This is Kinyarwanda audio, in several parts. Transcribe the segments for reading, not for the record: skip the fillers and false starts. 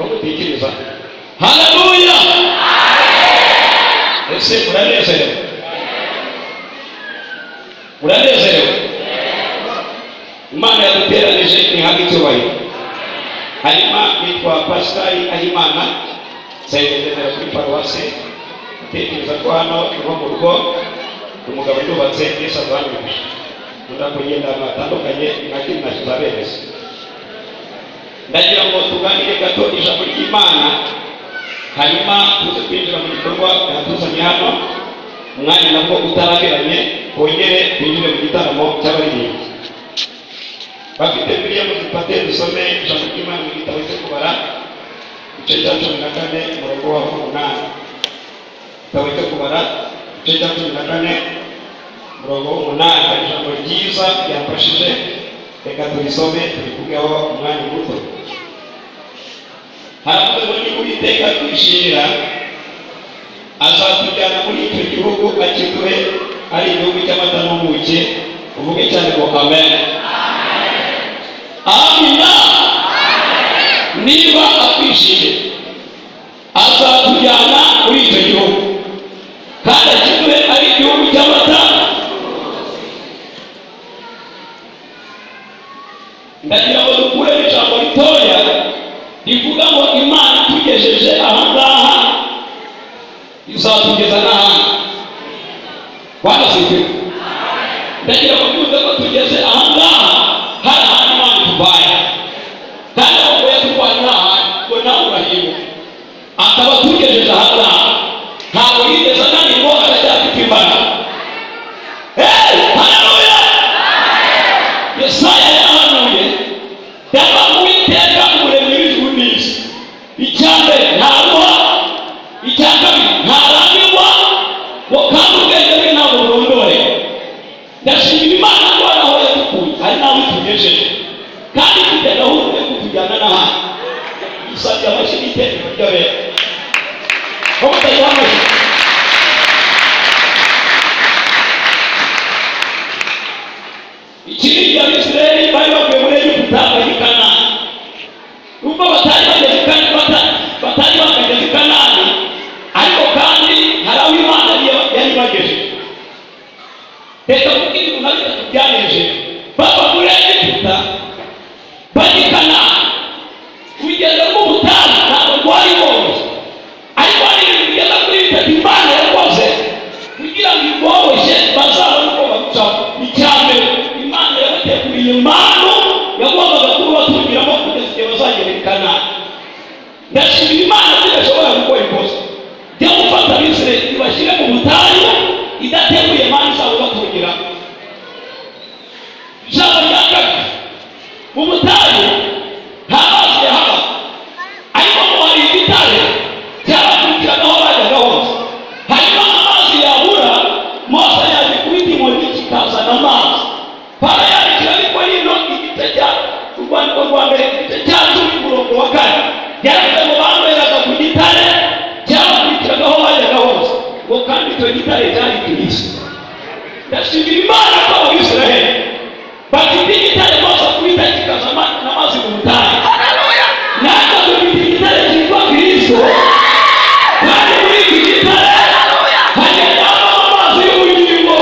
mutekereza. Haleluya. Ese muranezerewe? Muranezerewe? Imana yaduteranije ni hamwe icyubahiro. Hanyuma nitwa Pascal Ahimana, nsengera kuri paruwasi. Tekereza ko hano niho mu rugo umugabo yubatse Yesu azamwibisha. Nkunda kugenda ahantu hatandukanye nkakiri na kizabereza. Ndagira ngo tuganire gato ijambo ry'Imana, hanyuma tuze kwinjira mu gikorwa yatuzanye hano. Umwanya nabwo utarabiranye, twongere twinjire mu gitaramo cy'abaririmbyi. Bafite Bibiliya muzifate dusome ijambo ry'Imana mu gitabo cyo kubara igice cya 14 umurongo wa 8. Igitabo cyo kubara igice cya 14 umurongo wa 8. Ijambo ryiza ryafashije, reka turisome turivugeho umwanya muto. Haravuga ngo ni Uwiteka twishimira, azatujyana muri icyo gihugu akiduhe, ari igihugu cy'amata n'ubuki. Uvuge cyane ngo amen. Amina. Niba akwishimiye, azatujyana muri icyo gihugu kandi akiduhe, ari igihugu cy'amata. Ndagira ngo dukure ijambo ritoya rivuga ngo Imana tugejeje ahangaha izatugeza n'ahandi. Bwana sifiwe. Ndagira ngo tuvuge ko tugeze ahangaha hari ahandi Imana tubaye, kandi aho yatuvanye n'ahandi ngo nawe urahibuka. Akaba tugejeje ahangaha, ntabwo yigeze ananirwa, aracyafite imbaraga. Haleluya. Yesaya yahanuye yaba Uwiteka umuremyi w'ijuru n'isi. Icya mbere ntaruha, icya kabiri ntarambirwa, ngo kandi ubwenge bwe ntabwo burondore. Ndashimira Imana ko ari aho yadukuye ari nawe itugejeje, kandi ifite gahunda yo kutujyana n'ahandi. Dusabye amashyi n'iterero ry'abera. Aho mutagira amashyi. Ikindi gihe Abisirayeli bari bavuye muri Egiputa bajya i Kanani. Nubwo batari bageze i Kanani, ariko kandi hari aho Imana yari ibagejeje. Reka kuko ibintu na bitatu byanejeje. Bava muri Egiputa bajya i Kanani. Urugendo rw'ubutayu ntabwo rwari rworoshye, ariko hari ibintu bigeza kuri bitatu Imana yakoze kugira ngo iboroshye bazabone uko babicaho. Icya mbere, Imana yabateguriye impano yagombaga kuba batungiramo kugeza igihe bazagera i Kanani. Ndashimira Imana ko idashobora gukora ikosa ryo gufata Abisirayeli ibashyire mu butayu idateguye impano izabo batungiramo. Ijambo rya kabiri, mu butayu nta mazi yahaba, ariko ngo hari igitare cyabakurikirana aho bajyaga hose. Hanyuma amazi yabura, Mose yaje kubita inkoni kikazana amazi. Para yandikira ariko hino igice cya urwandiko rwa mbere igice cya 10 umurongo wa 4. Yaravuze ngo banyweraga ku gitare cyabakurikiraga aho bajyaga hose, ngo kandi icyo gitare cyari Kristo. Ndashimira Imana ko Abisirayeli bafite igitare Mose kubita kikazana amazi mu butayu. Haleluya. Natwe dufite igitare cyitwa Kristo, kandi muri iki gitare hagenda amazi y'ubugingo,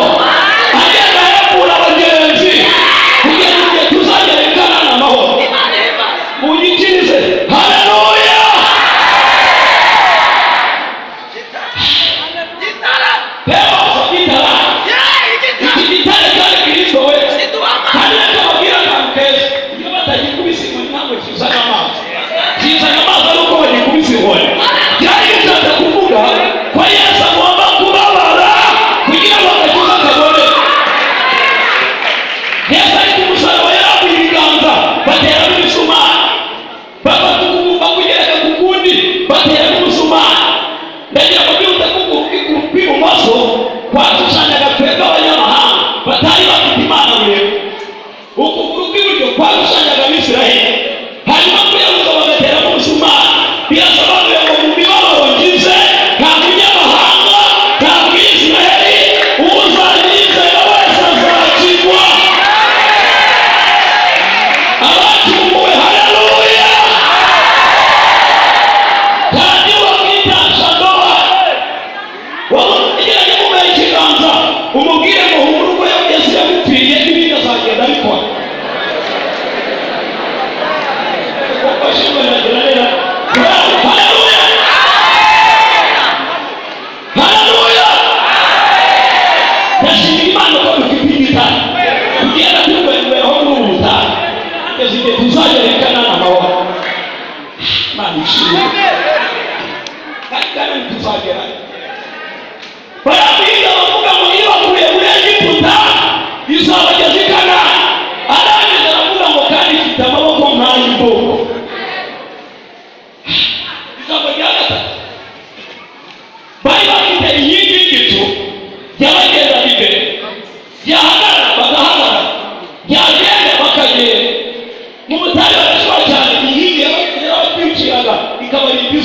hagenda yakura abagenzi kugeza igihe tuzagera i Kanani amahoro. Munyikirize. Haleluya. Iki gitare cyari Kristo we. Kandi natwe babwira akantu keza, iyo batagikubise inkoni ishimwe kandi tuzagera barabwira bavuga ngo iyo bakuye muri Egiputa izabageza i Kanani arangiza aravuga ngo kandi ifite amaboko nk'ay'imbogo ijambo rya gatatu bari bafite inkingi y'igicu yabagenda imbere yahagarara bagahagarara yagenda bakagenda mu butayu barashobora cyane inkingi yabatwikiraga ikabarinda